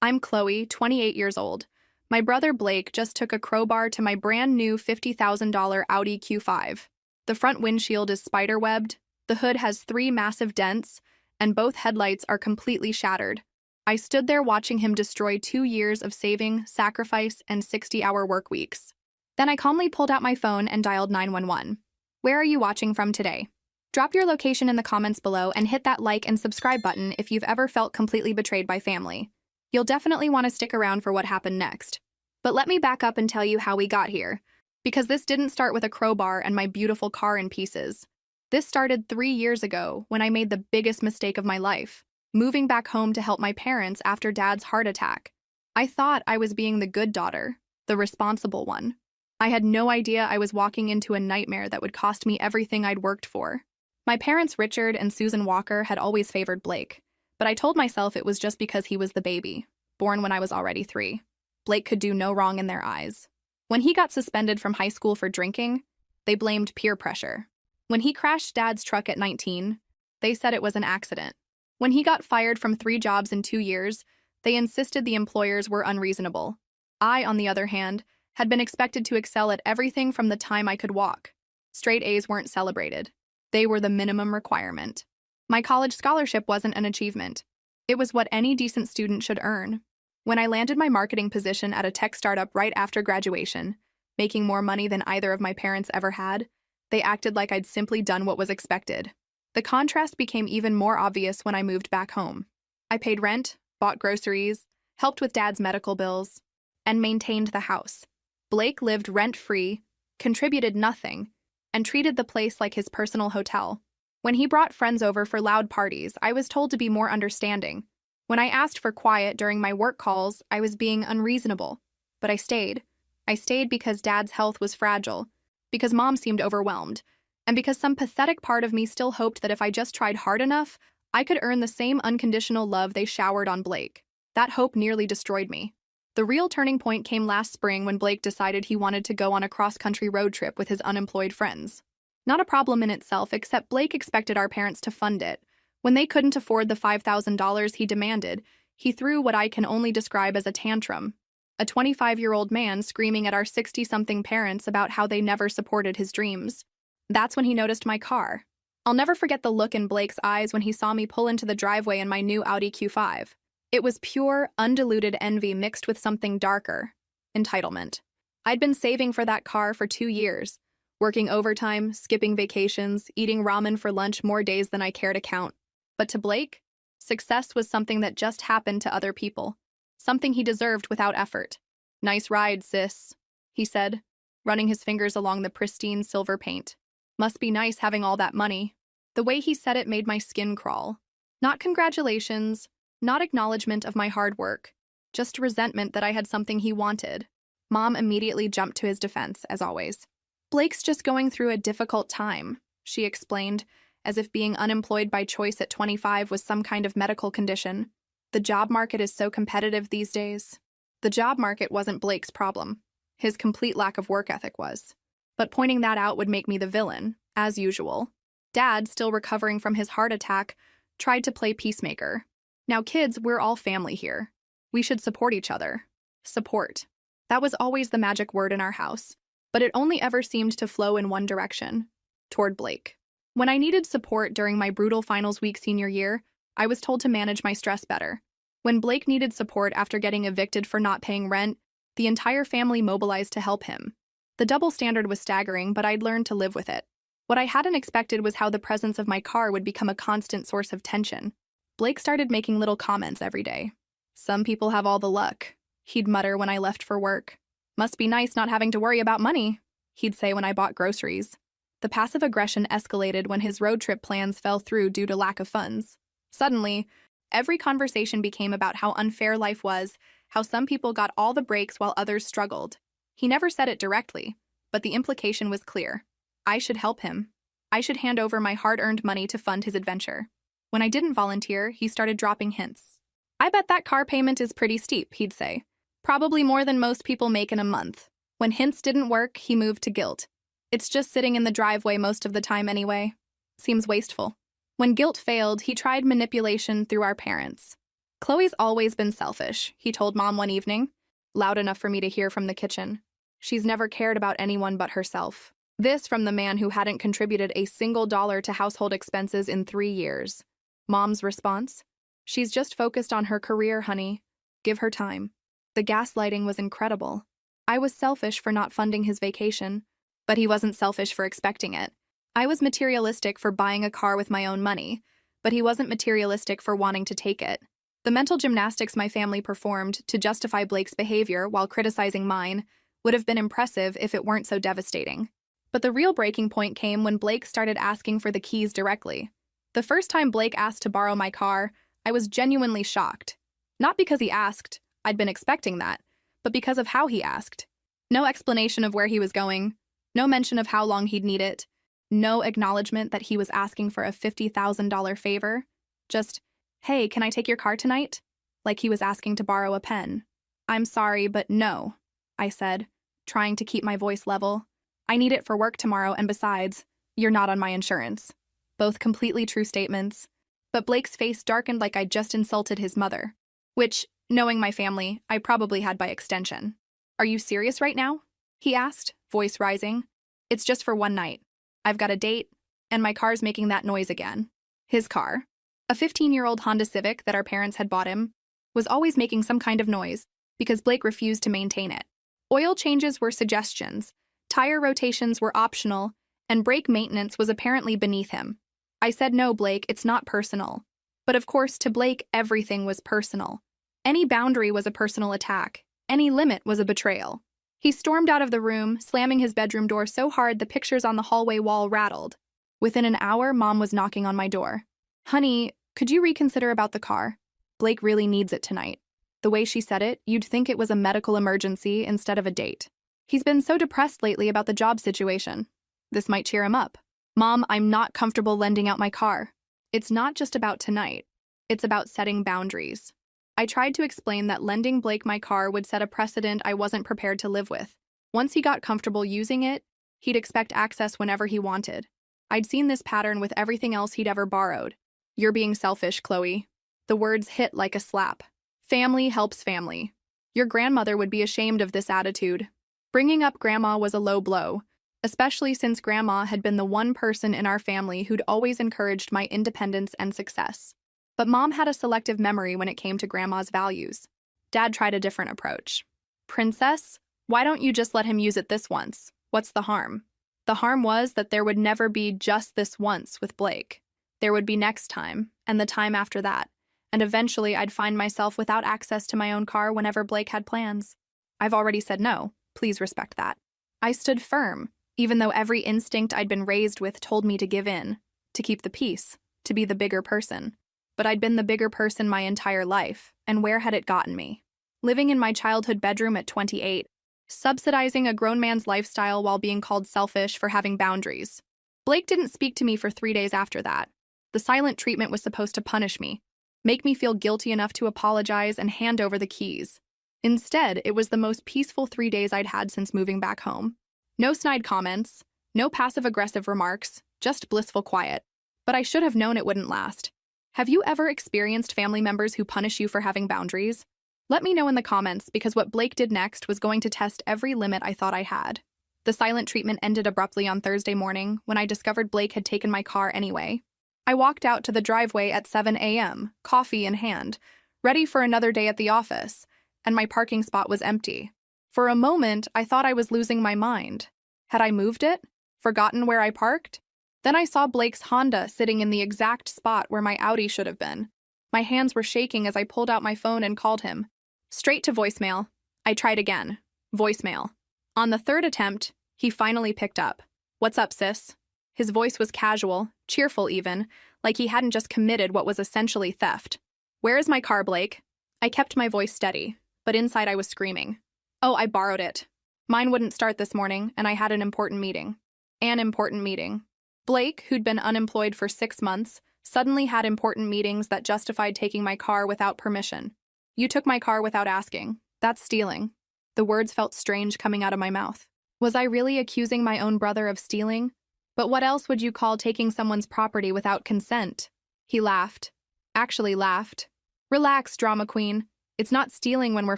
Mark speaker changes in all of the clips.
Speaker 1: I'm Chloe, 28 years old. My brother Blake just took a crowbar to my brand new $50,000 Audi Q5. The front windshield is spider-webbed, the hood has 3 massive dents, and both headlights are completely shattered. I stood there watching him destroy 2 years of saving, sacrifice, and 60-hour work weeks. Then I calmly pulled out my phone and dialed 911. Where are you watching from today? Drop your location in the comments below and hit that like and subscribe button if you've ever felt completely betrayed by family. You'll definitely want to stick around for what happened next. But let me back up and tell you how we got here, because this didn't start with a crowbar and my beautiful car in pieces. This started 3 years ago when I made the biggest mistake of my life, moving back home to help my parents after Dad's heart attack. I thought I was being the good daughter, the responsible one. I had no idea I was walking into a nightmare that would cost me everything I'd worked for. My parents, Richard and Susan Walker, had always favored Blake, but I told myself it was just because he was the baby, born when I was already 3. Blake could do no wrong in their eyes. When he got suspended from high school for drinking, they blamed peer pressure. When he crashed Dad's truck at 19, they said it was an accident. When he got fired from 3 jobs in 2 years, they insisted the employers were unreasonable. I, on the other hand, had been expected to excel at everything from the time I could walk. Straight A's weren't celebrated. They were the minimum requirement. My college scholarship wasn't an achievement. It was what any decent student should earn. When I landed my marketing position at a tech startup right after graduation, making more money than either of my parents ever had, they acted like I'd simply done what was expected. The contrast became even more obvious when I moved back home. I paid rent, bought groceries, helped with Dad's medical bills, and maintained the house. Blake lived rent-free, contributed nothing, and treated the place like his personal hotel. When he brought friends over for loud parties, I was told to be more understanding. When I asked for quiet during my work calls, I was being unreasonable. But I stayed. I stayed because Dad's health was fragile, because Mom seemed overwhelmed, and because some pathetic part of me still hoped that if I just tried hard enough, I could earn the same unconditional love they showered on Blake. That hope nearly destroyed me. The real turning point came last spring when Blake decided he wanted to go on a cross-country road trip with his unemployed friends. Not a problem in itself, except Blake expected our parents to fund it. When they couldn't afford the $5,000 he demanded, he threw what I can only describe as a tantrum. A 25-year-old man screaming at our 60-something parents about how they never supported his dreams. That's when he noticed my car. I'll never forget the look in Blake's eyes when he saw me pull into the driveway in my new Audi Q5. It was pure, undiluted envy mixed with something darker: entitlement. I'd been saving for that car for 2 years, working overtime, skipping vacations, eating ramen for lunch more days than I care to count. But to Blake, success was something that just happened to other people, something he deserved without effort. "Nice ride, sis," he said, running his fingers along the pristine silver paint. "Must be nice having all that money." The way he said it made my skin crawl. Not congratulations, not acknowledgement of my hard work, just resentment that I had something he wanted. Mom immediately jumped to his defense, as always. "Blake's just going through a difficult time," she explained, as if being unemployed by choice at 25 was some kind of medical condition. "The job market is so competitive these days." The job market wasn't Blake's problem. His complete lack of work ethic was. But pointing that out would make me the villain, as usual. Dad, still recovering from his heart attack, tried to play peacemaker. "Now, kids, we're all family here. We should support each other." Support. That was always the magic word in our house, but it only ever seemed to flow in one direction, toward Blake. When I needed support during my brutal finals week senior year, I was told to manage my stress better. When Blake needed support after getting evicted for not paying rent, the entire family mobilized to help him. The double standard was staggering, but I'd learned to live with it. What I hadn't expected was how the presence of my car would become a constant source of tension. Blake started making little comments every day. "Some people have all the luck," he'd mutter when I left for work. "Must be nice not having to worry about money," he'd say when I bought groceries. The passive aggression escalated when his road trip plans fell through due to lack of funds. Suddenly, every conversation became about how unfair life was, how some people got all the breaks while others struggled. He never said it directly, but the implication was clear. I should help him. I should hand over my hard-earned money to fund his adventure. When I didn't volunteer, he started dropping hints. "I bet that car payment is pretty steep," he'd say. "Probably more than most people make in a month." When hints didn't work, he moved to guilt. "It's just sitting in the driveway most of the time anyway. Seems wasteful." When guilt failed, he tried manipulation through our parents. Chloe's always been selfish, he told Mom one evening, loud enough for me to hear from the kitchen. She's never cared about anyone but herself. This from the man who hadn't contributed a single dollar to household expenses in 3 years. Mom's response? She's just focused on her career, honey. Give her time. The gaslighting was incredible. I was selfish for not funding his vacation, but he wasn't selfish for expecting it. I was materialistic for buying a car with my own money, but he wasn't materialistic for wanting to take it. The mental gymnastics my family performed to justify Blake's behavior while criticizing mine would have been impressive if it weren't so devastating. But the real breaking point came when Blake started asking for the keys directly. The first time Blake asked to borrow my car, I was genuinely shocked. Not because he asked, I'd been expecting that, but because of how he asked. No explanation of where he was going, no mention of how long he'd need it, no acknowledgement that he was asking for a $50,000 favor. Just, hey, can I take your car tonight? Like he was asking to borrow a pen. I'm sorry, but no, I said, trying to keep my voice level. I need it for work tomorrow, and besides, you're not on my insurance. Both completely true statements. But Blake's face darkened like I'd just insulted his mother. Which, knowing my family, I probably had by extension. Are you serious right now? He asked, voice rising. It's just for one night. I've got a date, and my car's making that noise again. His car, a 15-year-old Honda Civic that our parents had bought him, was always making some kind of noise because Blake refused to maintain it. Oil changes were suggestions, tire rotations were optional, and brake maintenance was apparently beneath him. I said, no, Blake, it's not personal. But of course, to Blake, everything was personal. Any boundary was a personal attack. Any limit was a betrayal. He stormed out of the room, slamming his bedroom door so hard the pictures on the hallway wall rattled. Within an hour, Mom was knocking on my door. Honey, could you reconsider about the car? Blake really needs it tonight. The way she said it, you'd think it was a medical emergency instead of a date. He's been so depressed lately about the job situation. This might cheer him up. Mom, I'm not comfortable lending out my car. It's not just about tonight. It's about setting boundaries. I tried to explain that lending Blake my car would set a precedent I wasn't prepared to live with. Once he got comfortable using it, he'd expect access whenever he wanted. I'd seen this pattern with everything else he'd ever borrowed. You're being selfish, Chloe. The words hit like a slap. Family helps family. Your grandmother would be ashamed of this attitude. Bringing up Grandma was a low blow, especially since Grandma had been the one person in our family who'd always encouraged my independence and success. But Mom had a selective memory when it came to Grandma's values. Dad tried a different approach. Princess, why don't you just let him use it this once? What's the harm? The harm was that there would never be just this once with Blake. There would be next time, and the time after that, and eventually I'd find myself without access to my own car whenever Blake had plans. I've already said no. Please respect that. I stood firm, even though every instinct I'd been raised with told me to give in, to keep the peace, to be the bigger person. But I'd been the bigger person my entire life, and where had it gotten me? Living in my childhood bedroom at 28, subsidizing a grown man's lifestyle while being called selfish for having boundaries. Blake didn't speak to me for 3 days after that. The silent treatment was supposed to punish me, make me feel guilty enough to apologize and hand over the keys. Instead, it was the most peaceful 3 days I'd had since moving back home. No snide comments, no passive-aggressive remarks, just blissful quiet. But I should have known it wouldn't last. Have you ever experienced family members who punish you for having boundaries? Let me know in the comments, because what Blake did next was going to test every limit I thought I had. The silent treatment ended abruptly on Thursday morning when I discovered Blake had taken my car anyway. I walked out to the driveway at 7 a.m., coffee in hand, ready for another day at the office, and my parking spot was empty. For a moment, I thought I was losing my mind. Had I moved it? Forgotten where I parked? Then I saw Blake's Honda sitting in the exact spot where my Audi should have been. My hands were shaking as I pulled out my phone and called him. Straight to voicemail. I tried again. Voicemail. On the third attempt, he finally picked up. What's up, sis? His voice was casual, cheerful even, like he hadn't just committed what was essentially theft. Where is my car, Blake? I kept my voice steady, but inside I was screaming. Oh, I borrowed it. Mine wouldn't start this morning, and I had an important meeting. An important meeting. Blake, who'd been unemployed for 6 months, suddenly had important meetings that justified taking my car without permission. You took my car without asking. That's stealing. The words felt strange coming out of my mouth. Was I really accusing my own brother of stealing? But what else would you call taking someone's property without consent? He laughed. Actually laughed. Relax, drama queen. It's not stealing when we're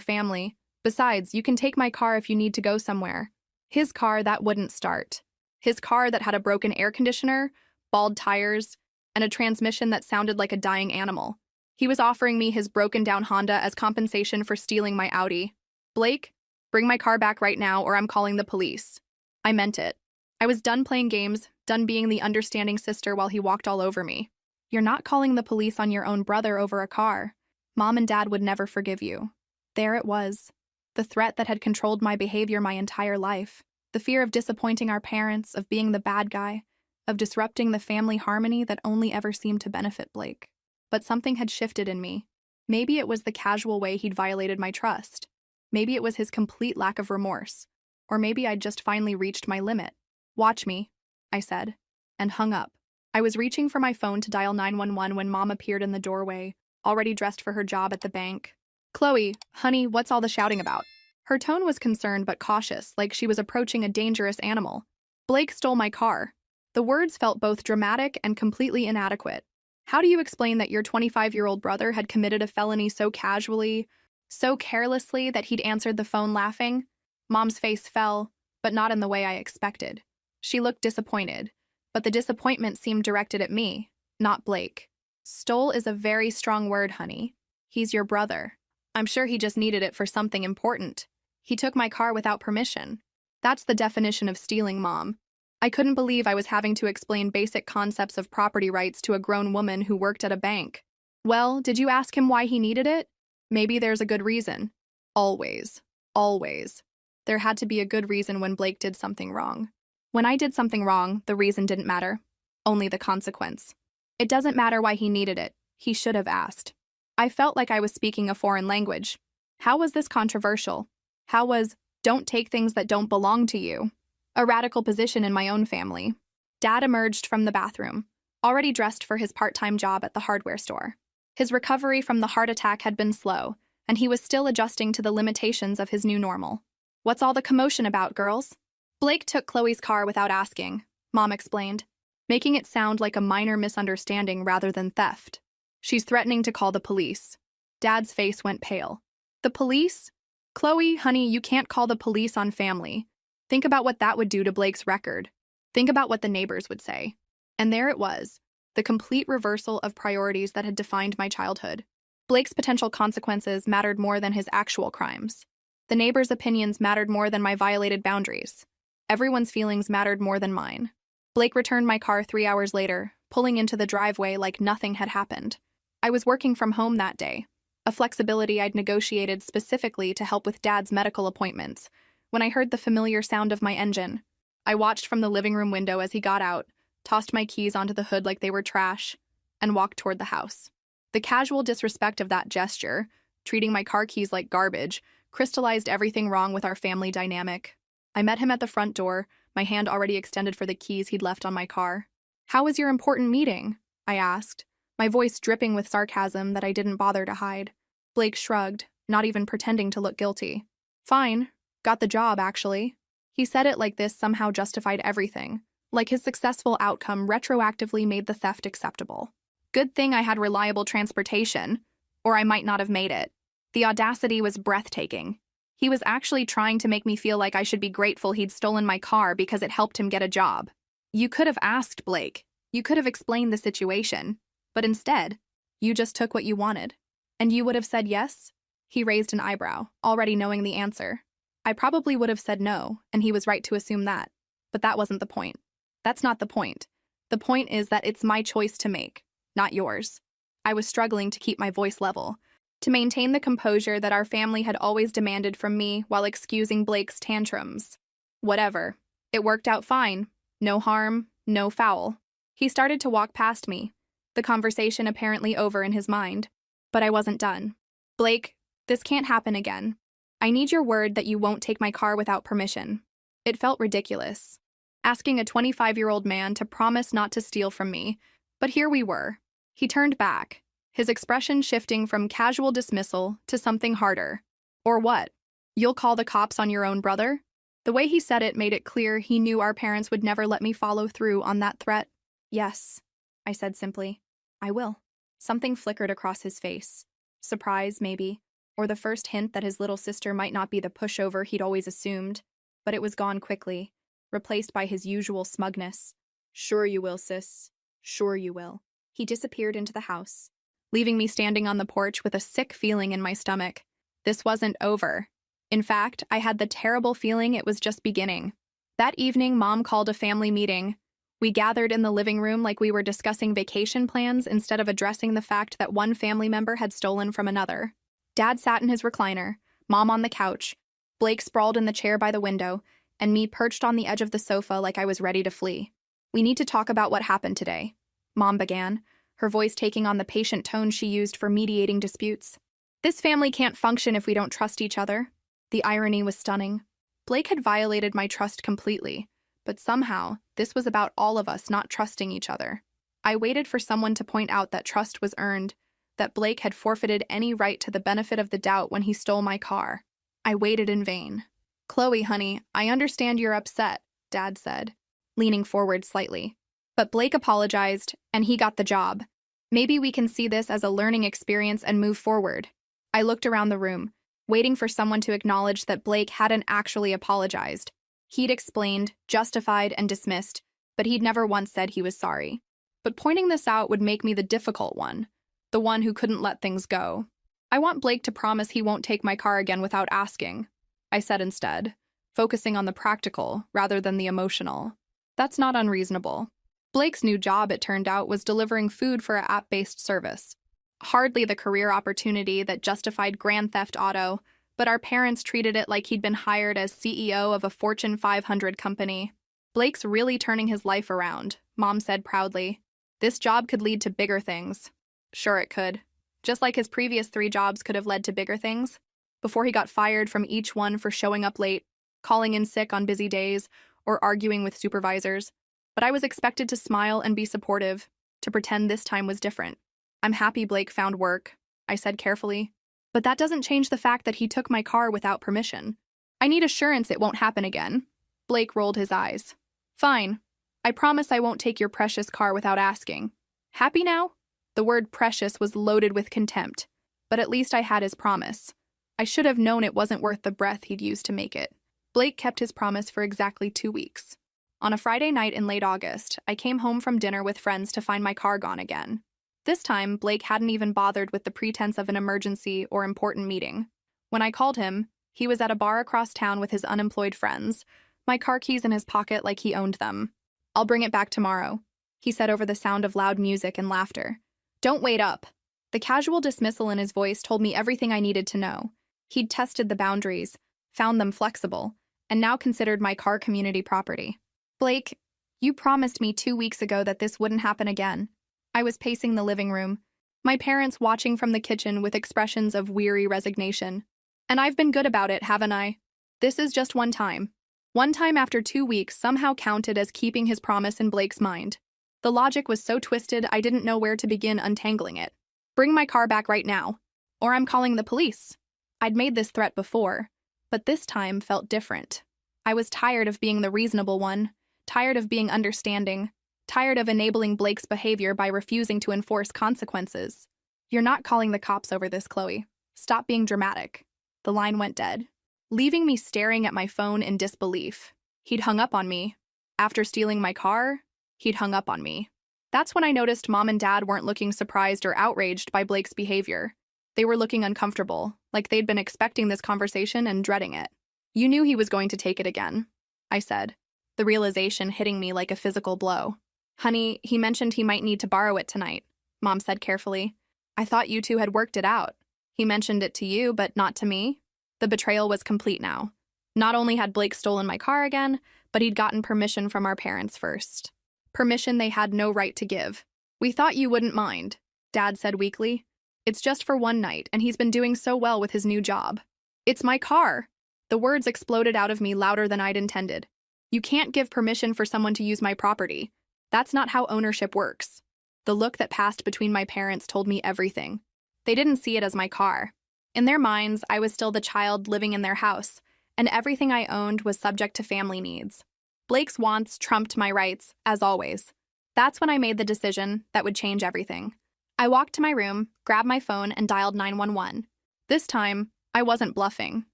Speaker 1: family. Besides, you can take my car if you need to go somewhere. His car that wouldn't start. His car that had a broken air conditioner, bald tires, and a transmission that sounded like a dying animal. He was offering me his broken-down Honda as compensation for stealing my Audi. Blake, bring my car back right now or I'm calling the police. I meant it. I was done playing games, done being the understanding sister while he walked all over me. You're not calling the police on your own brother over a car. Mom and Dad would never forgive you. There it was. The threat that had controlled my behavior my entire life. The fear of disappointing our parents, of being the bad guy, of disrupting the family harmony that only ever seemed to benefit Blake. But something had shifted in me. Maybe it was the casual way he'd violated my trust. Maybe it was his complete lack of remorse. Or maybe I'd just finally reached my limit. Watch me, I said, and hung up. I was reaching for my phone to dial 911 when Mom appeared in the doorway, already dressed for her job at the bank. Chloe, honey, what's all the shouting about? Her tone was concerned but cautious, like she was approaching a dangerous animal. Blake stole my car. The words felt both dramatic and completely inadequate. How do you explain that your 25-year-old brother had committed a felony so casually, so carelessly that he'd answered the phone laughing? Mom's face fell, but not in the way I expected. She looked disappointed, but the disappointment seemed directed at me, not Blake. Stole is a very strong word, honey. He's your brother. I'm sure he just needed it for something important. He took my car without permission. That's the definition of stealing, Mom. I couldn't believe I was having to explain basic concepts of property rights to a grown woman who worked at a bank. Well, did you ask him why he needed it? Maybe there's a good reason. Always. Always. There had to be a good reason when Blake did something wrong. When I did something wrong, the reason didn't matter. Only the consequence. It doesn't matter why he needed it. He should have asked. I felt like I was speaking a foreign language. How was this controversial? How was, don't take things that don't belong to you? A radical position in my own family. Dad emerged from the bathroom, already dressed for his part-time job at the hardware store. His recovery from the heart attack had been slow, and he was still adjusting to the limitations of his new normal. What's all the commotion about, girls? Blake took Chloe's car without asking, Mom explained, making it sound like a minor misunderstanding rather than theft. She's threatening to call the police. Dad's face went pale. The police? Chloe, honey, you can't call the police on family. Think about what that would do to Blake's record. Think about what the neighbors would say. And there it was, the complete reversal of priorities that had defined my childhood. Blake's potential consequences mattered more than his actual crimes. The neighbors' opinions mattered more than my violated boundaries. Everyone's feelings mattered more than mine. Blake returned my car 3 hours later, pulling into the driveway like nothing had happened. I was working from home that day, a flexibility I'd negotiated specifically to help with Dad's medical appointments, when I heard the familiar sound of my engine. I watched from the living room window as he got out, tossed my keys onto the hood like they were trash, and walked toward the house. The casual disrespect of that gesture, treating my car keys like garbage, crystallized everything wrong with our family dynamic. I met him at the front door, my hand already extended for the keys he'd left on my car. "How was your important meeting?" I asked, my voice dripping with sarcasm that I didn't bother to hide. Blake shrugged, not even pretending to look guilty. "Fine. Got the job, actually." He said it like this somehow justified everything, like his successful outcome retroactively made the theft acceptable. Good thing I had reliable transportation, or I might not have made it. The audacity was breathtaking. He was actually trying to make me feel like I should be grateful he'd stolen my car because it helped him get a job. You could have asked, Blake. You could have explained the situation. But instead, you just took what you wanted. And you would have said yes? He raised an eyebrow, already knowing the answer. I probably would have said no, and he was right to assume that. But that wasn't the point. That's not the point. The point is that it's my choice to make, not yours. I was struggling to keep my voice level, to maintain the composure that our family had always demanded from me while excusing Blake's tantrums. Whatever. It worked out fine. No harm, no foul. He started to walk past me, the conversation apparently over in his mind. But I wasn't done. "Blake, this can't happen again. I need your word that you won't take my car without permission." It felt ridiculous, asking a 25-year-old man to promise not to steal from me, but here we were. He turned back, his expression shifting from casual dismissal to something harder. "Or what? You'll call the cops on your own brother?" The way he said it made it clear he knew our parents would never let me follow through on that threat. "Yes," I said simply. "I will." Something flickered across his face. Surprise, maybe, or the first hint that his little sister might not be the pushover he'd always assumed, but it was gone quickly, replaced by his usual smugness. Sure you will, sis. Sure you will. He disappeared into the house, leaving me standing on the porch with a sick feeling in my stomach. This wasn't over. In fact, I had the terrible feeling it was just beginning. That evening, Mom called a family meeting. We gathered in the living room like we were discussing vacation plans instead of addressing the fact that one family member had stolen from another. Dad sat in his recliner, Mom on the couch, Blake sprawled in the chair by the window, and me perched on the edge of the sofa like I was ready to flee. We need to talk about what happened today, Mom began, her voice taking on the patient tone she used for mediating disputes. This family can't function if we don't trust each other. The irony was stunning. Blake had violated my trust completely, but somehow, this was about all of us not trusting each other. I waited for someone to point out that trust was earned, that Blake had forfeited any right to the benefit of the doubt when he stole my car. I waited in vain. Chloe, honey, I understand you're upset, Dad said, leaning forward slightly. But Blake apologized, and he got the job. Maybe we can see this as a learning experience and move forward. I looked around the room, waiting for someone to acknowledge that Blake hadn't actually apologized. He'd explained, justified, and dismissed, but he'd never once said he was sorry. But pointing this out would make me the difficult one, the one who couldn't let things go. I want Blake to promise he won't take my car again without asking, I said instead, focusing on the practical rather than the emotional. That's not unreasonable. Blake's new job, it turned out, was delivering food for an app-based service. Hardly the career opportunity that justified Grand Theft Auto, but our parents treated it like he'd been hired as CEO of a Fortune 500 company. Blake's really turning his life around, Mom said proudly. This job could lead to bigger things. Sure it could. Just like his previous 3 jobs could have led to bigger things. Before he got fired from each one for showing up late, calling in sick on busy days, or arguing with supervisors. But I was expected to smile and be supportive, to pretend this time was different. I'm happy Blake found work, I said carefully. But that doesn't change the fact that he took my car without permission. I need assurance it won't happen again. Blake rolled his eyes. Fine. I promise I won't take your precious car without asking. Happy now? The word precious was loaded with contempt, but at least I had his promise. I should have known it wasn't worth the breath he'd used to make it. Blake kept his promise for exactly 2 weeks. On a Friday night in late August, I came home from dinner with friends to find my car gone again. This time, Blake hadn't even bothered with the pretense of an emergency or important meeting. When I called him, he was at a bar across town with his unemployed friends, my car keys in his pocket like he owned them. I'll bring it back tomorrow, he said over the sound of loud music and laughter. Don't wait up. The casual dismissal in his voice told me everything I needed to know. He'd tested the boundaries, found them flexible, and now considered my car community property. Blake, you promised me 2 weeks ago that this wouldn't happen again. I was pacing the living room, my parents watching from the kitchen with expressions of weary resignation. And I've been good about it, haven't I? This is just one time. One time after 2 weeks somehow counted as keeping his promise in Blake's mind. The logic was so twisted I didn't know where to begin untangling it. Bring my car back right now, or I'm calling the police. I'd made this threat before, but this time felt different. I was tired of being the reasonable one, tired of being understanding, tired of enabling Blake's behavior by refusing to enforce consequences. You're not calling the cops over this, Chloe. Stop being dramatic. The line went dead, leaving me staring at my phone in disbelief. He'd hung up on me. After stealing my car, he'd hung up on me. That's when I noticed Mom and Dad weren't looking surprised or outraged by Blake's behavior. They were looking uncomfortable, like they'd been expecting this conversation and dreading it. You knew he was going to take it again, I said, the realization hitting me like a physical blow. Honey, he mentioned he might need to borrow it tonight, Mom said carefully. I thought you two had worked it out. He mentioned it to you, but not to me. The betrayal was complete now. Not only had Blake stolen my car again, but he'd gotten permission from our parents first. Permission they had no right to give. We thought you wouldn't mind, Dad said weakly. It's just for one night, and he's been doing so well with his new job. It's my car. The words exploded out of me louder than I'd intended. You can't give permission for someone to use my property. That's not how ownership works. The look that passed between my parents told me everything. They didn't see it as my car. In their minds, I was still the child living in their house, and everything I owned was subject to family needs. Blake's wants trumped my rights, as always. That's when I made the decision that would change everything. I walked to my room, grabbed my phone, and dialed 911. This time, I wasn't bluffing.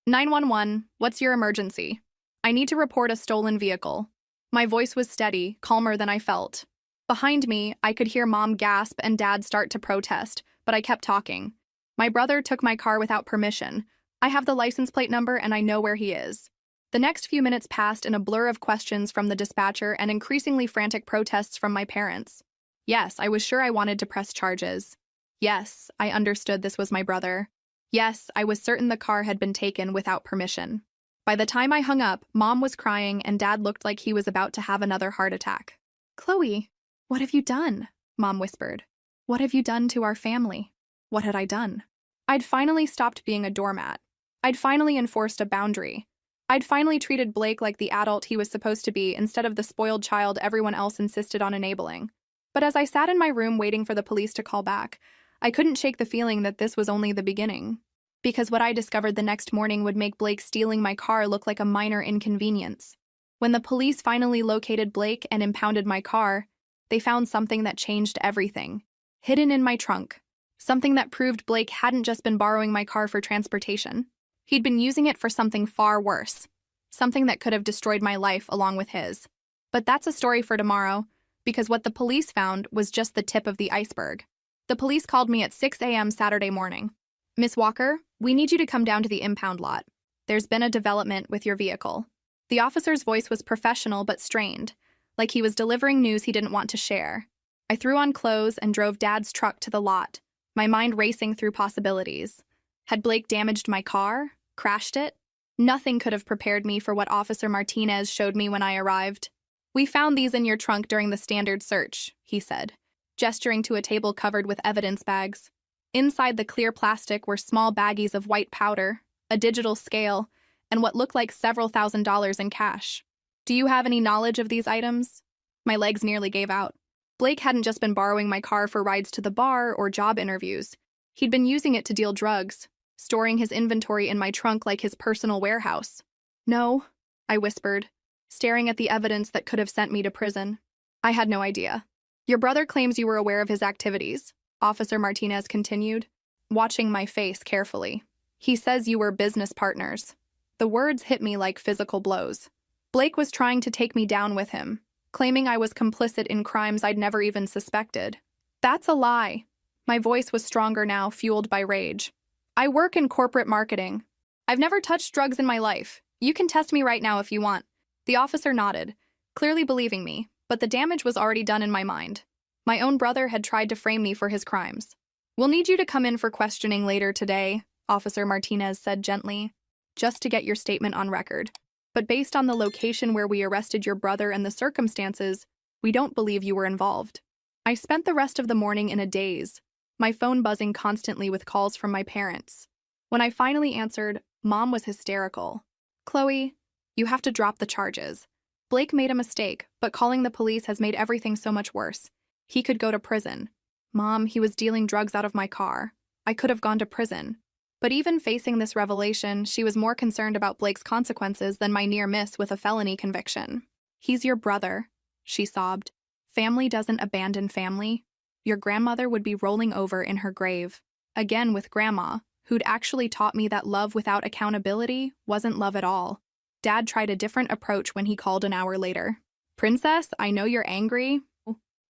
Speaker 1: 911, what's your emergency? I need to report a stolen vehicle. My voice was steady, calmer than I felt. Behind me, I could hear Mom gasp and Dad start to protest, but I kept talking. My brother took my car without permission. I have the license plate number and I know where he is. The next few minutes passed in a blur of questions from the dispatcher and increasingly frantic protests from my parents. Yes, I was sure I wanted to press charges. Yes, I understood this was my brother. Yes, I was certain the car had been taken without permission. By the time I hung up, Mom was crying and Dad looked like he was about to have another heart attack. Chloe, what have you done? Mom whispered. What have you done to our family? What had I done? I'd finally stopped being a doormat. I'd finally enforced a boundary. I'd finally treated Blake like the adult he was supposed to be instead of the spoiled child everyone else insisted on enabling. But as I sat in my room waiting for the police to call back, I couldn't shake the feeling that this was only the beginning. Because what I discovered the next morning would make Blake stealing my car look like a minor inconvenience. When the police finally located Blake and impounded my car, they found something that changed everything. Hidden in my trunk. Something that proved Blake hadn't just been borrowing my car for transportation. He'd been using it for something far worse. Something that could have destroyed my life along with his. But that's a story for tomorrow, because what the police found was just the tip of the iceberg. The police called me at 6 a.m. Saturday morning. Miss Walker, we need you to come down to the impound lot. There's been a development with your vehicle. The officer's voice was professional but strained, like he was delivering news he didn't want to share. I threw on clothes and drove Dad's truck to the lot, my mind racing through possibilities. Had Blake damaged my car? Crashed it? Nothing could have prepared me for what Officer Martinez showed me when I arrived. We found these in your trunk during the standard search, he said, gesturing to a table covered with evidence bags. Inside the clear plastic were small baggies of white powder, a digital scale, and what looked like several $1,000s in cash. Do you have any knowledge of these items? My legs nearly gave out. Blake hadn't just been borrowing my car for rides to the bar or job interviews. He'd been using it to deal drugs, storing his inventory in my trunk like his personal warehouse. No, I whispered, staring at the evidence that could have sent me to prison. I had no idea. Your brother claims you were aware of his activities, Officer Martinez continued, watching my face carefully. He says you were business partners. The words hit me like physical blows. Blake was trying to take me down with him, claiming I was complicit in crimes I'd never even suspected. That's a lie. My voice was stronger now, fueled by rage. I work in corporate marketing. I've never touched drugs in my life. You can test me right now if you want. The officer nodded, clearly believing me, but the damage was already done in my mind. My own brother had tried to frame me for his crimes. We'll need you to come in for questioning later today, Officer Martinez said gently, just to get your statement on record. But based on the location where we arrested your brother and the circumstances, we don't believe you were involved. I spent the rest of the morning in a daze, my phone buzzing constantly with calls from my parents. When I finally answered, Mom was hysterical. Chloe, you have to drop the charges. Blake made a mistake, but calling the police has made everything so much worse. He could go to prison. Mom, he was dealing drugs out of my car. I could have gone to prison. But even facing this revelation, she was more concerned about Blake's consequences than my near miss with a felony conviction. He's your brother, she sobbed. Family doesn't abandon family. Your grandmother would be rolling over in her grave. Again with Grandma, who'd actually taught me that love without accountability wasn't love at all. Dad tried a different approach when he called an hour later. Princess, I know you're angry,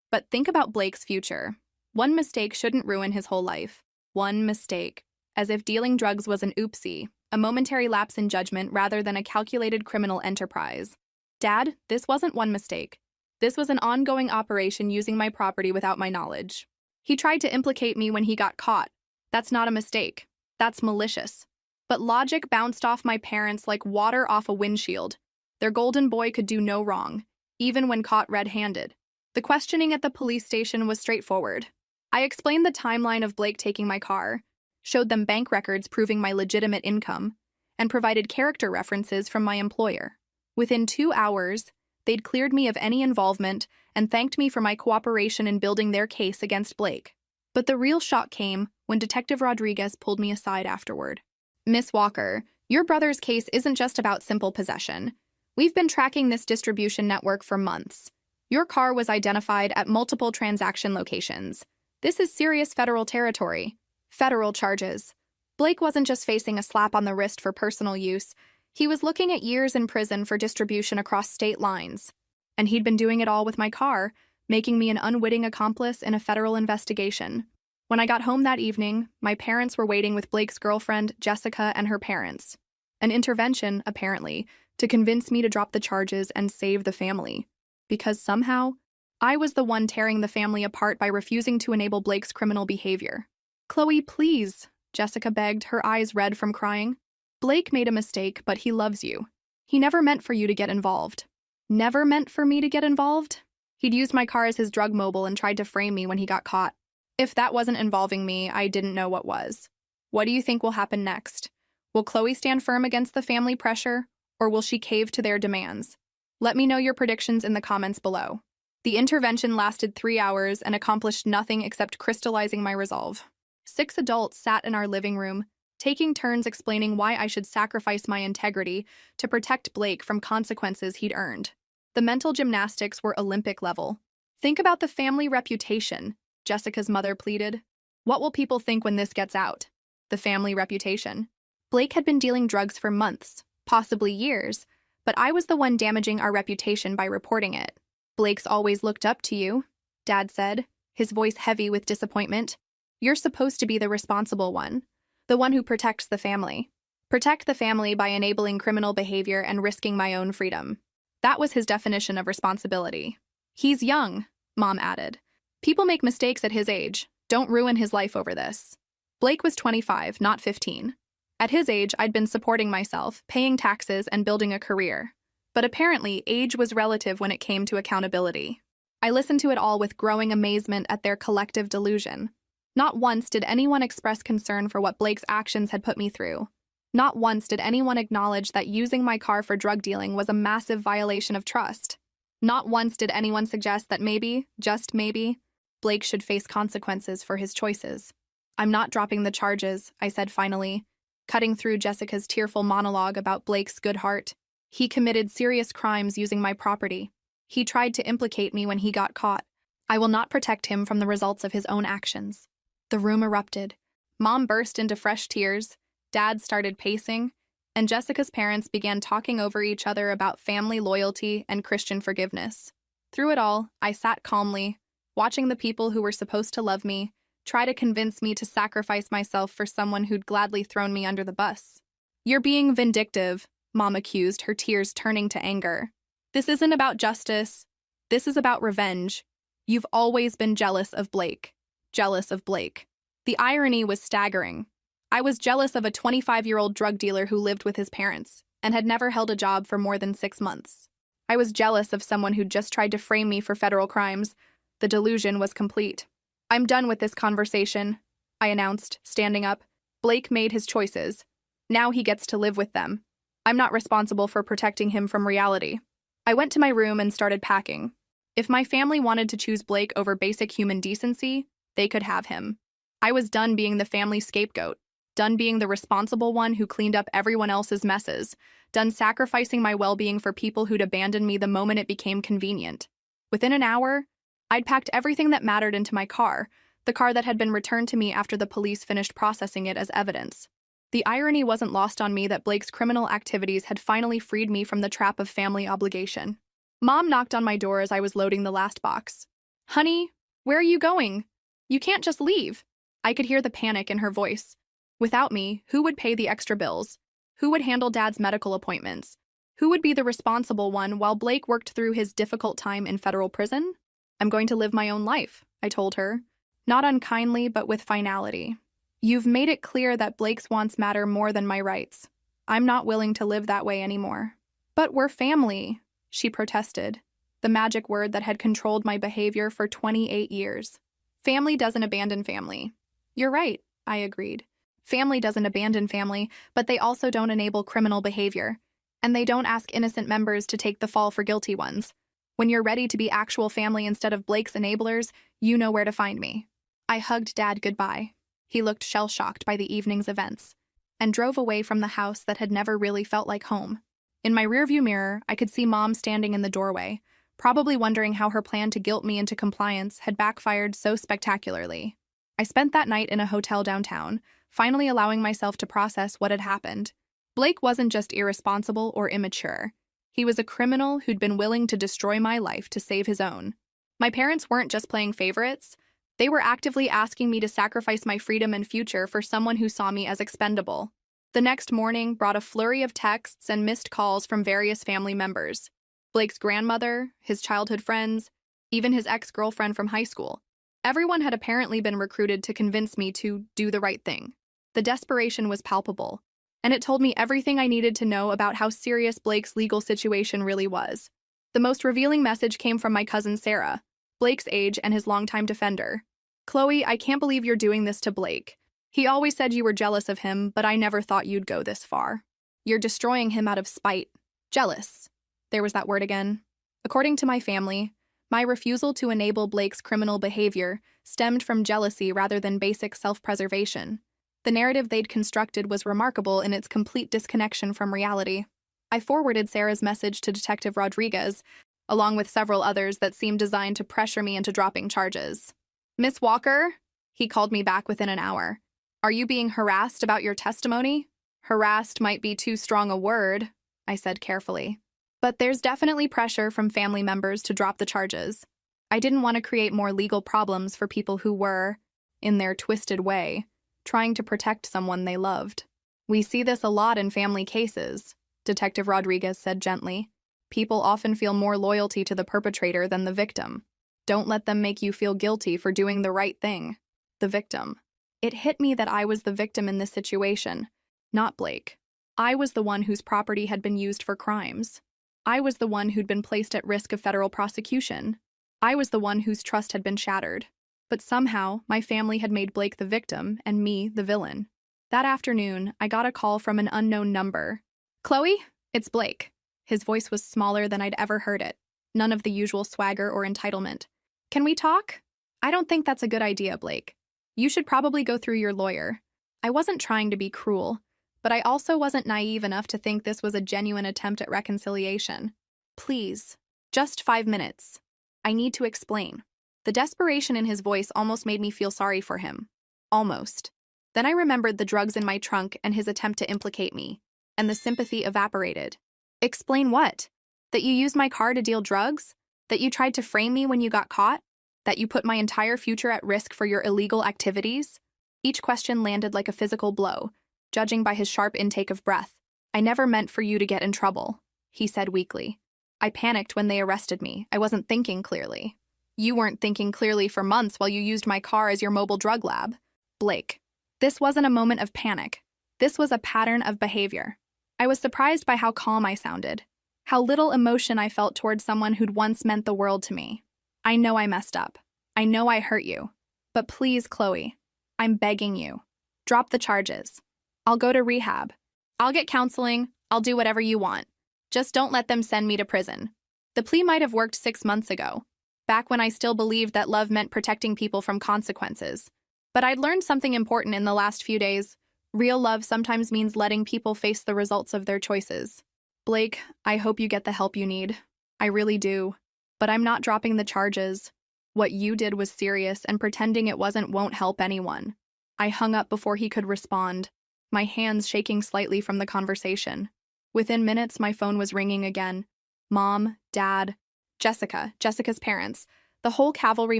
Speaker 1: but think about Blake's future. One mistake shouldn't ruin his whole life. One mistake. As if dealing drugs was an oopsie, a momentary lapse in judgment rather than a calculated criminal enterprise. Dad, this wasn't one mistake. This was an ongoing operation using my property without my knowledge. He tried to implicate me when he got caught. That's not a mistake. That's malicious. But logic bounced off my parents like water off a windshield. Their golden boy could do no wrong, even when caught red-handed. The questioning at the police station was straightforward. I explained the timeline of Blake taking my car, showed them bank records proving my legitimate income, and provided character references from my employer. Within 2 hours, they'd cleared me of any involvement and thanked me for my cooperation in building their case against Blake. But the real shock came when Detective Rodriguez pulled me aside afterward. Miss Walker, your brother's case isn't just about simple possession. We've been tracking this distribution network for months. Your car was identified at multiple transaction locations. This is serious federal territory. Federal charges. Blake wasn't just facing a slap on the wrist for personal use. He was looking at years in prison for distribution across state lines. And he'd been doing it all with my car, making me an unwitting accomplice in a federal investigation. When I got home that evening, my parents were waiting with Blake's girlfriend, Jessica, and her parents. An intervention, apparently, to convince me to drop the charges and save the family. Because somehow, I was the one tearing the family apart by refusing to enable Blake's criminal behavior. "Chloe, please," Jessica begged, her eyes red from crying. "Blake made a mistake, but he loves you. He never meant for you to get involved." Never meant for me to get involved? He'd used my car as his drug mobile and tried to frame me when he got caught. If that wasn't involving me, I didn't know what was. What do you think will happen next? Will Chloe stand firm against the family pressure, or will she cave to their demands? Let me know your predictions in the comments below. The intervention lasted 3 hours and accomplished nothing except crystallizing my resolve. 6 adults sat in our living room, taking turns explaining why I should sacrifice my integrity to protect Blake from consequences he'd earned. The mental gymnastics were Olympic level. "Think about the family reputation," Jessica's mother pleaded. "What will people think when this gets out?" The family reputation. Blake had been dealing drugs for months, possibly years, but I was the one damaging our reputation by reporting it. "Blake's always looked up to you," Dad said, his voice heavy with disappointment. "You're supposed to be the responsible one, the one who protects the family. Protect the family by enabling criminal behavior and risking my own freedom." That was his definition of responsibility. "He's young," Mom added. "People make mistakes at his age. Don't ruin his life over this." Blake was 25, not 15. At his age, I'd been supporting myself, paying taxes, and building a career. But apparently, age was relative when it came to accountability. I listened to it all with growing amazement at their collective delusion. Not once did anyone express concern for what Blake's actions had put me through. Not once did anyone acknowledge that using my car for drug dealing was a massive violation of trust. Not once did anyone suggest that maybe, just maybe, Blake should face consequences for his choices. "I'm not dropping the charges," I said finally, cutting through Jessica's tearful monologue about Blake's good heart. "He committed serious crimes using my property. He tried to implicate me when he got caught. I will not protect him from the results of his own actions." The room erupted. Mom burst into fresh tears, Dad started pacing, and Jessica's parents began talking over each other about family loyalty and Christian forgiveness. Through it all, I sat calmly, watching the people who were supposed to love me try to convince me to sacrifice myself for someone who'd gladly thrown me under the bus. "You're being vindictive," Mom accused, her tears turning to anger. "This isn't about justice. This is about revenge. You've always been jealous of Blake. Jealous of Blake." The irony was staggering. I was jealous of a 25-year-old drug dealer who lived with his parents and had never held a job for more than 6 months. I was jealous of someone who'd just tried to frame me for federal crimes. The delusion was complete. "I'm done with this conversation," I announced, standing up. "Blake made his choices. Now he gets to live with them. I'm not responsible for protecting him from reality." I went to my room and started packing. If my family wanted to choose Blake over basic human decency, they could have him. I was done being the family scapegoat. Done being the responsible one who cleaned up everyone else's messes, done sacrificing my well-being for people who'd abandoned me the moment it became convenient. Within an hour, I'd packed everything that mattered into my car, the car that had been returned to me after the police finished processing it as evidence. The irony wasn't lost on me that Blake's criminal activities had finally freed me from the trap of family obligation. Mom knocked on my door as I was loading the last box. "Honey, where are you going? You can't just leave." I could hear the panic in her voice. Without me, who would pay the extra bills? Who would handle Dad's medical appointments? Who would be the responsible one while Blake worked through his difficult time in federal prison? "I'm going to live my own life," I told her. Not unkindly, but with finality. "You've made it clear that Blake's wants matter more than my rights. I'm not willing to live that way anymore." "But we're family," she protested, the magic word that had controlled my behavior for 28 years. "Family doesn't abandon family." "You're right," I agreed. Family doesn't abandon family, but they also don't enable criminal behavior. And they don't ask innocent members to take the fall for guilty ones. When you're ready to be actual family instead of Blake's enablers, you know where to find me. I hugged Dad goodbye. He looked shell-shocked by the evening's events, and drove away from the house that had never really felt like home. In my rearview mirror, I could see Mom standing in the doorway, probably wondering how her plan to guilt me into compliance had backfired so spectacularly. I spent that night in a hotel downtown, finally allowing myself to process what had happened. Blake wasn't just irresponsible or immature. He was a criminal who'd been willing to destroy my life to save his own. My parents weren't just playing favorites. They were actively asking me to sacrifice my freedom and future for someone who saw me as expendable. The next morning brought a flurry of texts and missed calls from various family members. Blake's grandmother, his childhood friends, even his ex-girlfriend from high school. Everyone had apparently been recruited to convince me to do the right thing. The desperation was palpable, and it told me everything I needed to know about how serious Blake's legal situation really was. The most revealing message came from my cousin Sarah, Blake's age and his longtime defender. "Chloe, I can't believe you're doing this to Blake. He always said you were jealous of him, but I never thought you'd go this far. You're destroying him out of spite." Jealous. There was that word again. According to my family, my refusal to enable Blake's criminal behavior stemmed from jealousy rather than basic self-preservation. The narrative they'd constructed was remarkable in its complete disconnection from reality. I forwarded Sarah's message to Detective Rodriguez, along with several others that seemed designed to pressure me into dropping charges. "Miss Walker?" He called me back within an hour. "Are you being harassed about your testimony?" "Harassed might be too strong a word," I said carefully. "But there's definitely pressure from family members to drop the charges. I didn't want to create more legal problems for people who were, in their twisted way, trying to protect someone they loved. We see this a lot in family cases," Detective Rodriguez said gently. "People often feel more loyalty to the perpetrator than the victim. Don't let them make you feel guilty for doing the right thing." The victim. It hit me that I was the victim in this situation, not Blake. I was the one whose property had been used for crimes. I was the one who'd been placed at risk of federal prosecution. I was the one whose trust had been shattered. But somehow, my family had made Blake the victim and me the villain. That afternoon, I got a call from an unknown number. "Chloe, it's Blake." His voice was smaller than I'd ever heard it. None of the usual swagger or entitlement. "Can we talk?" "I don't think that's a good idea, Blake. You should probably go through your lawyer." I wasn't trying to be cruel, but I also wasn't naive enough to think this was a genuine attempt at reconciliation. "Please, just 5 minutes. I need to explain." The desperation in his voice almost made me feel sorry for him. Almost. Then I remembered the drugs in my trunk and his attempt to implicate me, and the sympathy evaporated. "Explain what? That you used my car to deal drugs? That you tried to frame me when you got caught? That you put my entire future at risk for your illegal activities?" Each question landed like a physical blow, judging by his sharp intake of breath. "I never meant for you to get in trouble," he said weakly. "I panicked when they arrested me. I wasn't thinking clearly." "You weren't thinking clearly for months while you used my car as your mobile drug lab." Blake. This wasn't a moment of panic. This was a pattern of behavior. I was surprised by how calm I sounded, how little emotion I felt towards someone who'd once meant the world to me. "I know I messed up. I know I hurt you. But please, Chloe, I'm begging you. Drop the charges. I'll go to rehab. I'll get counseling. I'll do whatever you want. Just don't let them send me to prison." The plea might have worked 6 months ago, back when I still believed that love meant protecting people from consequences. But I'd learned something important in the last few days. Real love sometimes means letting people face the results of their choices. "Blake, I hope you get the help you need. I really do. But I'm not dropping the charges. What you did was serious, and pretending it wasn't won't help anyone." I hung up before he could respond, my hands shaking slightly from the conversation. Within minutes, my phone was ringing again. Mom, Dad, Jessica's parents, the whole cavalry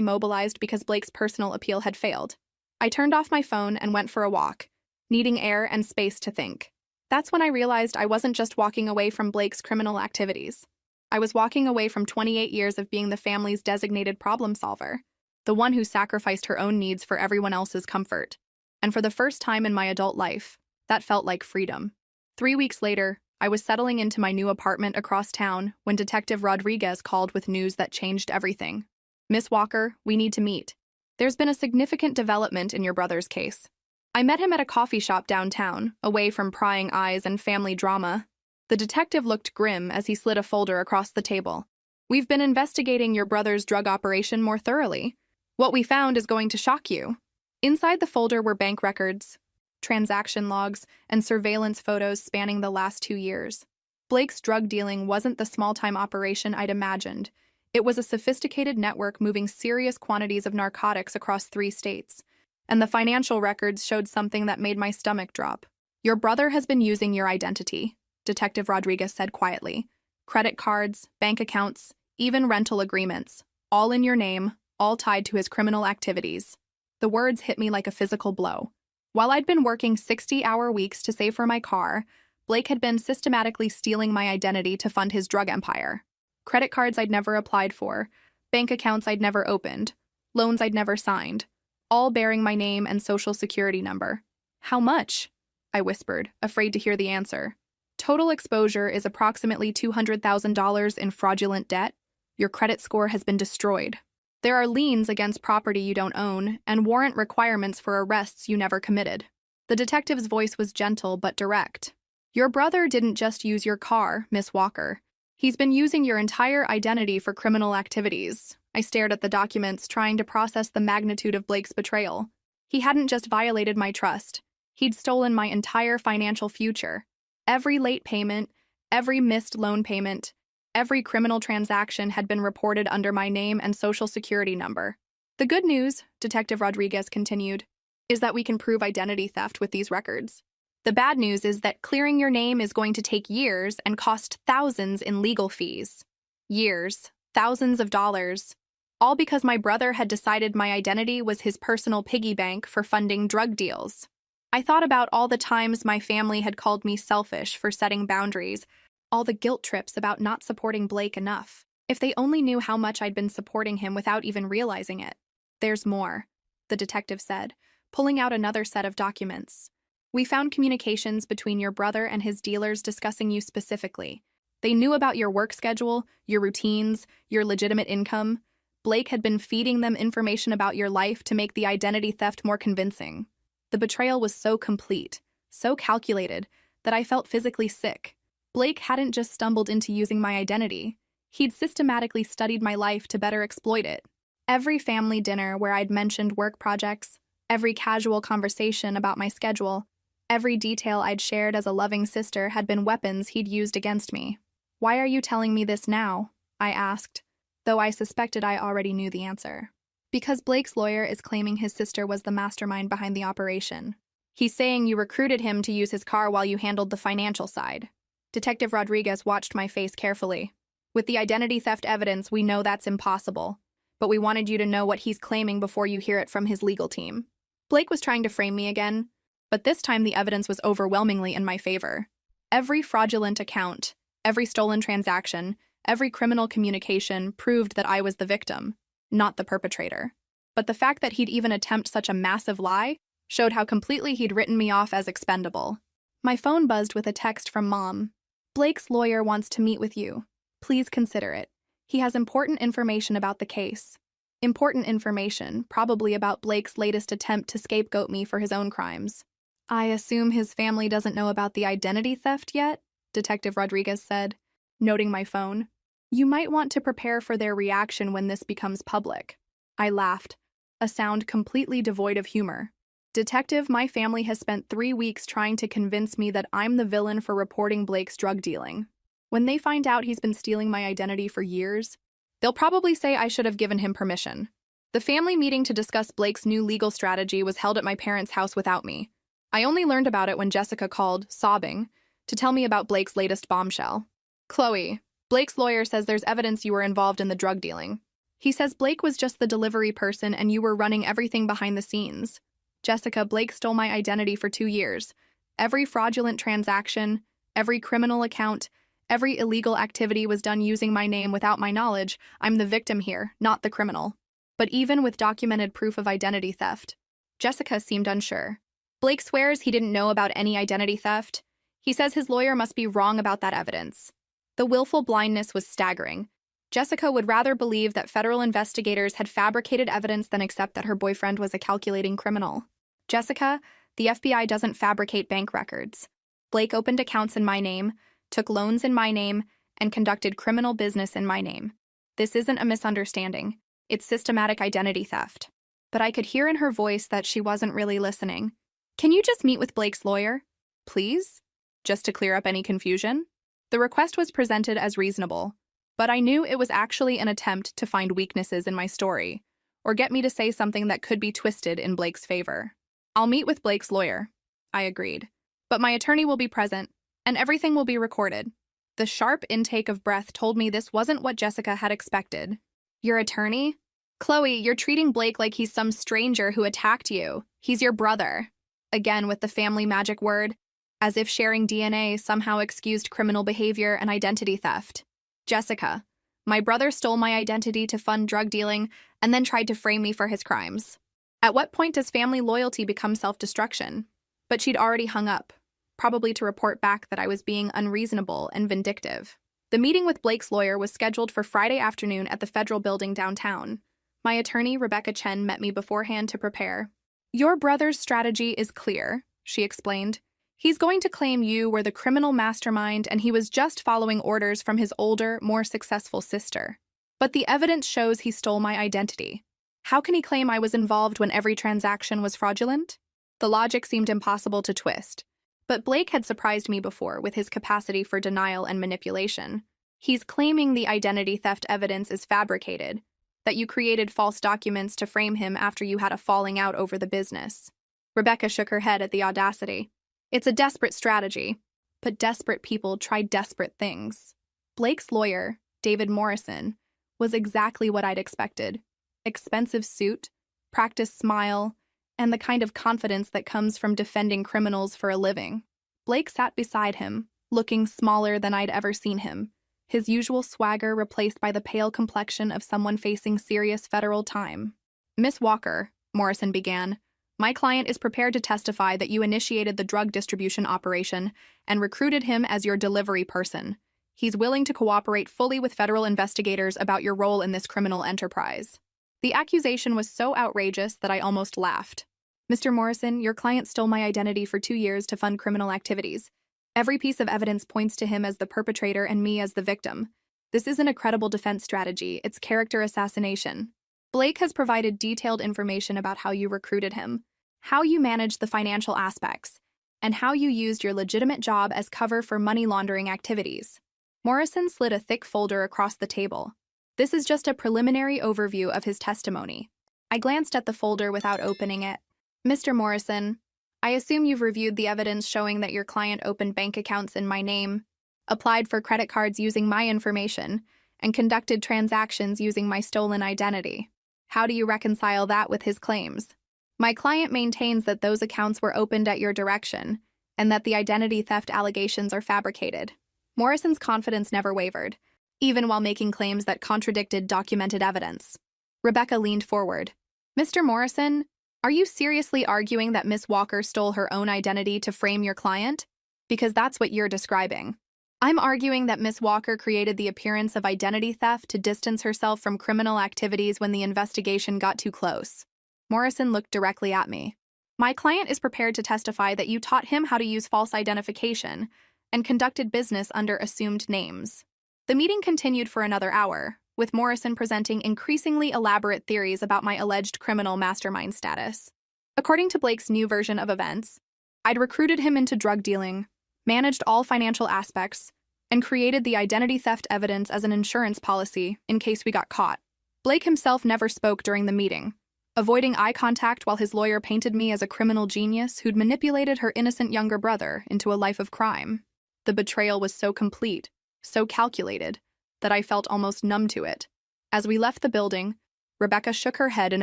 Speaker 1: mobilized because Blake's personal appeal had failed. I turned off my phone and went for a walk, needing air and space to think. That's when I realized I wasn't just walking away from Blake's criminal activities. I was walking away from 28 years of being the family's designated problem solver, the one who sacrificed her own needs for everyone else's comfort. And for the first time in my adult life, that felt like freedom. 3 weeks later, I was settling into my new apartment across town when Detective Rodriguez called with news that changed everything. "Miss Walker, we need to meet. There's been a significant development in your brother's case." I met him at a coffee shop downtown, away from prying eyes and family drama. The detective looked grim as he slid a folder across the table. "We've been investigating your brother's drug operation more thoroughly. What we found is going to shock you." Inside the folder were bank records, transaction logs, and surveillance photos spanning the last 2 years. Blake's drug dealing wasn't the small-time operation I'd imagined. It was a sophisticated network moving serious quantities of narcotics across 3 states. And the financial records showed something that made my stomach drop. Your brother has been using your identity, Detective Rodriguez said quietly. Credit cards, bank accounts, even rental agreements, all in your name, all tied to his criminal activities. The words hit me like a physical blow. While I'd been working 60-hour weeks to save for my car, Blake had been systematically stealing my identity to fund his drug empire. Credit cards I'd never applied for, bank accounts I'd never opened, loans I'd never signed, all bearing my name and social security number. How much? I whispered, afraid to hear the answer. Total exposure is approximately $200,000 in fraudulent debt. Your credit score has been destroyed. There are liens against property you don't own and warrant requirements for arrests you never committed. The detective's voice was gentle but direct. Your brother didn't just use your car, Miss Walker. He's been using your entire identity for criminal activities. I stared at the documents, trying to process the magnitude of Blake's betrayal. He hadn't just violated my trust. He'd stolen my entire financial future. Every late payment, every missed loan payment, every criminal transaction had been reported under my name and social security number. The good news, Detective Rodriguez continued, is that we can prove identity theft with these records. The bad news is that clearing your name is going to take years and cost thousands in legal fees. Years, thousands of dollars. All because my brother had decided my identity was his personal piggy bank for funding drug deals. I thought about all the times my family had called me selfish for setting boundaries, all the guilt trips about not supporting Blake enough. If they only knew how much I'd been supporting him without even realizing it. There's more, the detective said, pulling out another set of documents. We found communications between your brother and his dealers discussing you specifically. They knew about your work schedule, your routines, your legitimate income. Blake had been feeding them information about your life to make the identity theft more convincing. The betrayal was so complete, so calculated, that I felt physically sick. Blake hadn't just stumbled into using my identity. He'd systematically studied my life to better exploit it. Every family dinner where I'd mentioned work projects, every casual conversation about my schedule, every detail I'd shared as a loving sister had been weapons he'd used against me. Why are you telling me this now? I asked, though I suspected I already knew the answer. Because Blake's lawyer is claiming his sister was the mastermind behind the operation. He's saying you recruited him to use his car while you handled the financial side. Detective Rodriguez watched my face carefully. With the identity theft evidence, we know that's impossible. But we wanted you to know what he's claiming before you hear it from his legal team. Blake was trying to frame me again, but this time the evidence was overwhelmingly in my favor. Every fraudulent account, every stolen transaction, every criminal communication proved that I was the victim, not the perpetrator. But the fact that he'd even attempt such a massive lie showed how completely he'd written me off as expendable. My phone buzzed with a text from Mom. Blake's lawyer wants to meet with you. Please consider it. He has important information about the case. Important information, probably about Blake's latest attempt to scapegoat me for his own crimes. I assume his family doesn't know about the identity theft yet? Detective Rodriguez said, noting my phone. You might want to prepare for their reaction when this becomes public. I laughed, a sound completely devoid of humor. Detective, my family has spent 3 weeks trying to convince me that I'm the villain for reporting Blake's drug dealing. When they find out he's been stealing my identity for years, they'll probably say I should have given him permission. The family meeting to discuss Blake's new legal strategy was held at my parents' house without me. I only learned about it when Jessica called, sobbing, to tell me about Blake's latest bombshell. Chloe, Blake's lawyer says there's evidence you were involved in the drug dealing. He says Blake was just the delivery person and you were running everything behind the scenes. Jessica, Blake stole my identity for 2 years. Every fraudulent transaction, every criminal account, every illegal activity was done using my name without my knowledge. I'm the victim here, not the criminal. But even with documented proof of identity theft, Jessica seemed unsure. Blake swears he didn't know about any identity theft. He says his lawyer must be wrong about that evidence. The willful blindness was staggering. Jessica would rather believe that federal investigators had fabricated evidence than accept that her boyfriend was a calculating criminal. Jessica, the FBI doesn't fabricate bank records. Blake opened accounts in my name, took loans in my name, and conducted criminal business in my name. This isn't a misunderstanding. It's systematic identity theft. But I could hear in her voice that she wasn't really listening. Can you just meet with Blake's lawyer? Please? Just to clear up any confusion? The request was presented as reasonable. But I knew it was actually an attempt to find weaknesses in my story, or get me to say something that could be twisted in Blake's favor. I'll meet with Blake's lawyer, I agreed. But my attorney will be present, and everything will be recorded. The sharp intake of breath told me this wasn't what Jessica had expected. Your attorney? Chloe, you're treating Blake like he's some stranger who attacked you. He's your brother. Again with the family magic word, as if sharing DNA somehow excused criminal behavior and identity theft. Jessica, my brother stole my identity to fund drug dealing and then tried to frame me for his crimes. At what point does family loyalty become self-destruction? But she'd already hung up, probably to report back that I was being unreasonable and vindictive. The meeting with Blake's lawyer was scheduled for Friday afternoon at the Federal Building downtown. My attorney, Rebecca Chen, met me beforehand to prepare. Your brother's strategy is clear, she explained. He's going to claim you were the criminal mastermind and he was just following orders from his older, more successful sister. But the evidence shows he stole my identity. How can he claim I was involved when every transaction was fraudulent? The logic seemed impossible to twist. But Blake had surprised me before with his capacity for denial and manipulation. He's claiming the identity theft evidence is fabricated, that you created false documents to frame him after you had a falling out over the business. Rebecca shook her head at the audacity. It's a desperate strategy, but desperate people try desperate things. Blake's lawyer, David Morrison, was exactly what I'd expected. Expensive suit, practiced smile, and the kind of confidence that comes from defending criminals for a living. Blake sat beside him, looking smaller than I'd ever seen him, his usual swagger replaced by the pale complexion of someone facing serious federal time. Miss Walker, Morrison began, my client is prepared to testify that you initiated the drug distribution operation and recruited him as your delivery person. He's willing to cooperate fully with federal investigators about your role in this criminal enterprise. The accusation was so outrageous that I almost laughed. Mr. Morrison, your client stole my identity for 2 years to fund criminal activities. Every piece of evidence points to him as the perpetrator and me as the victim. This isn't a credible defense strategy, it's character assassination. Blake has provided detailed information about how you recruited him, how you managed the financial aspects, and how you used your legitimate job as cover for money laundering activities. Morrison slid a thick folder across the table. This is just a preliminary overview of his testimony. I glanced at the folder without opening it. Mr. Morrison, I assume you've reviewed the evidence showing that your client opened bank accounts in my name, applied for credit cards using my information, and conducted transactions using my stolen identity. How do you reconcile that with his claims? My client maintains that those accounts were opened at your direction, and that the identity theft allegations are fabricated. Morrison's confidence never wavered, even while making claims that contradicted documented evidence. Rebecca leaned forward. Mr. Morrison, are you seriously arguing that Miss Walker stole her own identity to frame your client? Because that's what you're describing. I'm arguing that Miss Walker created the appearance of identity theft to distance herself from criminal activities when the investigation got too close. Morrison looked directly at me. My client is prepared to testify that you taught him how to use false identification and conducted business under assumed names. The meeting continued for another hour, with Morrison presenting increasingly elaborate theories about my alleged criminal mastermind status. According to Blake's new version of events, I'd recruited him into drug dealing, managed all financial aspects, and created the identity theft evidence as an insurance policy in case we got caught. Blake himself never spoke during the meeting, avoiding eye contact while his lawyer painted me as a criminal genius who'd manipulated her innocent younger brother into a life of crime. The betrayal was so complete, so calculated, that I felt almost numb to it. As we left the building, Rebecca shook her head in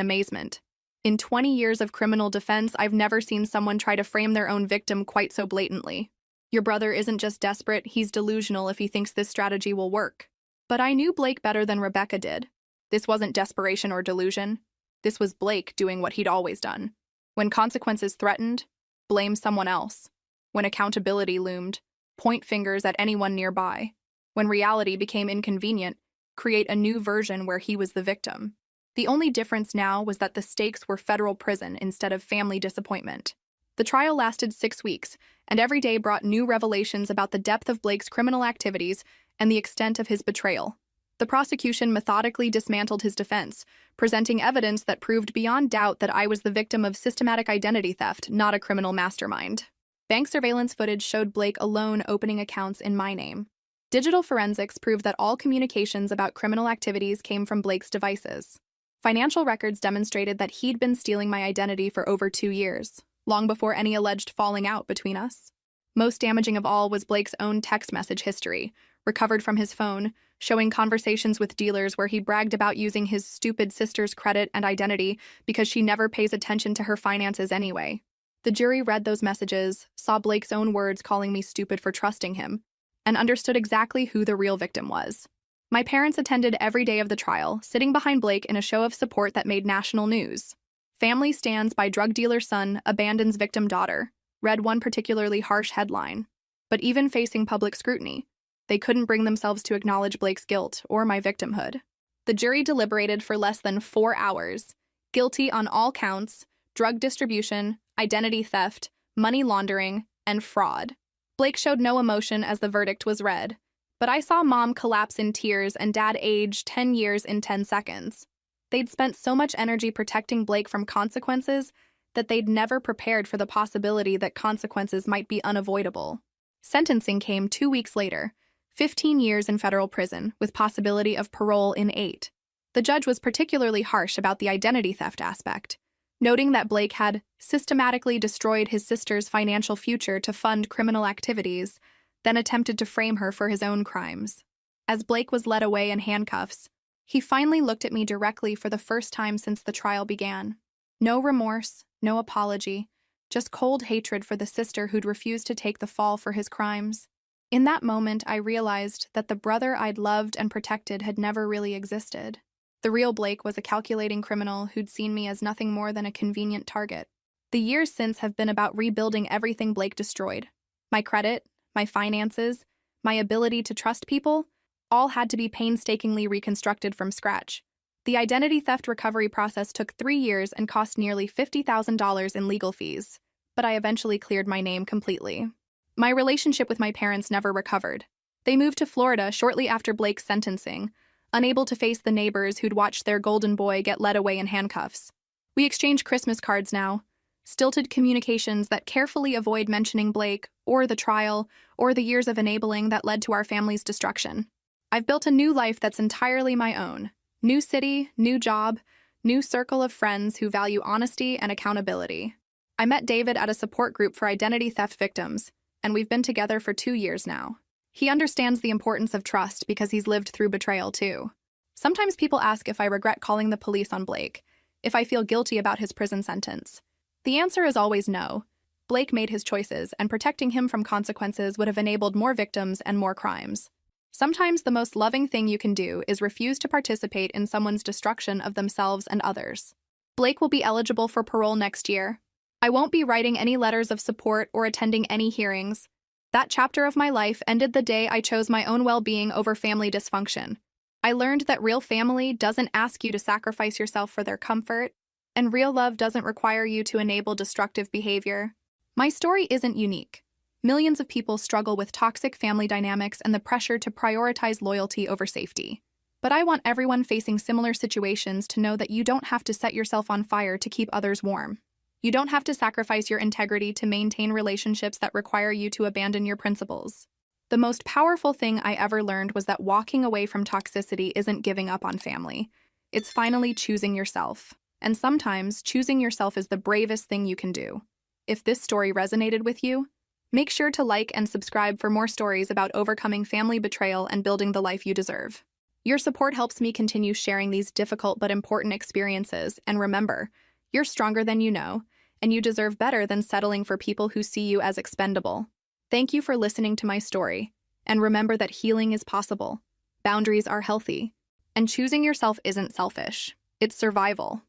Speaker 1: amazement. In 20 years of criminal defense, I've never seen someone try to frame their own victim quite so blatantly. Your brother isn't just desperate, he's delusional if he thinks this strategy will work. But I knew Blake better than Rebecca did. This wasn't desperation or delusion. This was Blake doing what he'd always done. When consequences threatened, blame someone else. When accountability loomed, point fingers at anyone nearby. When reality became inconvenient, create a new version where he was the victim. The only difference now was that the stakes were federal prison instead of family disappointment. The trial lasted 6 weeks, and every day brought new revelations about the depth of Blake's criminal activities and the extent of his betrayal. The prosecution methodically dismantled his defense, presenting evidence that proved beyond doubt that I was the victim of systematic identity theft, not a criminal mastermind. Bank surveillance footage showed Blake alone opening accounts in my name. Digital forensics proved that all communications about criminal activities came from Blake's devices. Financial records demonstrated that he'd been stealing my identity for over 2 years, long before any alleged falling out between us. Most damaging of all was Blake's own text message history, recovered from his phone, showing conversations with dealers where he bragged about using his stupid sister's credit and identity because she never pays attention to her finances anyway. The jury read those messages, saw Blake's own words calling me stupid for trusting him, and understood exactly who the real victim was. My parents attended every day of the trial, sitting behind Blake in a show of support that made national news. "Family stands by drug dealer son, abandons victim daughter," read one particularly harsh headline. But even facing public scrutiny, they couldn't bring themselves to acknowledge Blake's guilt or my victimhood. The jury deliberated for less than 4 hours, guilty on all counts: drug distribution, identity theft, money laundering, and fraud. Blake showed no emotion as the verdict was read, but I saw Mom collapse in tears and Dad age 10 years in 10 seconds. They'd spent so much energy protecting Blake from consequences that they'd never prepared for the possibility that consequences might be unavoidable. Sentencing came 2 weeks later, 15 years in federal prison, with possibility of parole in 8. The judge was particularly harsh about the identity theft aspect, noting that Blake had systematically destroyed his sister's financial future to fund criminal activities, then attempted to frame her for his own crimes. As Blake was led away in handcuffs, he finally looked at me directly for the first time since the trial began. No remorse, no apology, just cold hatred for the sister who'd refused to take the fall for his crimes. In that moment, I realized that the brother I'd loved and protected had never really existed. The real Blake was a calculating criminal who'd seen me as nothing more than a convenient target. The years since have been about rebuilding everything Blake destroyed. My credit, my finances, my ability to trust people, all had to be painstakingly reconstructed from scratch. The identity theft recovery process took 3 years and cost nearly $50,000 in legal fees, but I eventually cleared my name completely. My relationship with my parents never recovered. They moved to Florida shortly after Blake's sentencing, unable to face the neighbors who'd watched their golden boy get led away in handcuffs. We exchange Christmas cards now, stilted communications that carefully avoid mentioning Blake, or the trial, or the years of enabling that led to our family's destruction. I've built a new life that's entirely my own. New city, new job, new circle of friends who value honesty and accountability. I met David at a support group for identity theft victims, and we've been together for 2 years now. He understands the importance of trust because he's lived through betrayal too. Sometimes people ask if I regret calling the police on Blake, if I feel guilty about his prison sentence. The answer is always no. Blake made his choices, and protecting him from consequences would have enabled more victims and more crimes. Sometimes the most loving thing you can do is refuse to participate in someone's destruction of themselves and others. Blake will be eligible for parole next year. I won't be writing any letters of support or attending any hearings. That chapter of my life ended the day I chose my own well-being over family dysfunction. I learned that real family doesn't ask you to sacrifice yourself for their comfort, and real love doesn't require you to enable destructive behavior. My story isn't unique. Millions of people struggle with toxic family dynamics and the pressure to prioritize loyalty over safety. But I want everyone facing similar situations to know that you don't have to set yourself on fire to keep others warm. You don't have to sacrifice your integrity to maintain relationships that require you to abandon your principles. The most powerful thing I ever learned was that walking away from toxicity isn't giving up on family. It's finally choosing yourself. And sometimes, choosing yourself is the bravest thing you can do. If this story resonated with you, make sure to like and subscribe for more stories about overcoming family betrayal and building the life you deserve. Your support helps me continue sharing these difficult but important experiences, and remember, you're stronger than you know, and you deserve better than settling for people who see you as expendable. Thank you for listening to my story, and remember that healing is possible, boundaries are healthy, and choosing yourself isn't selfish, it's survival.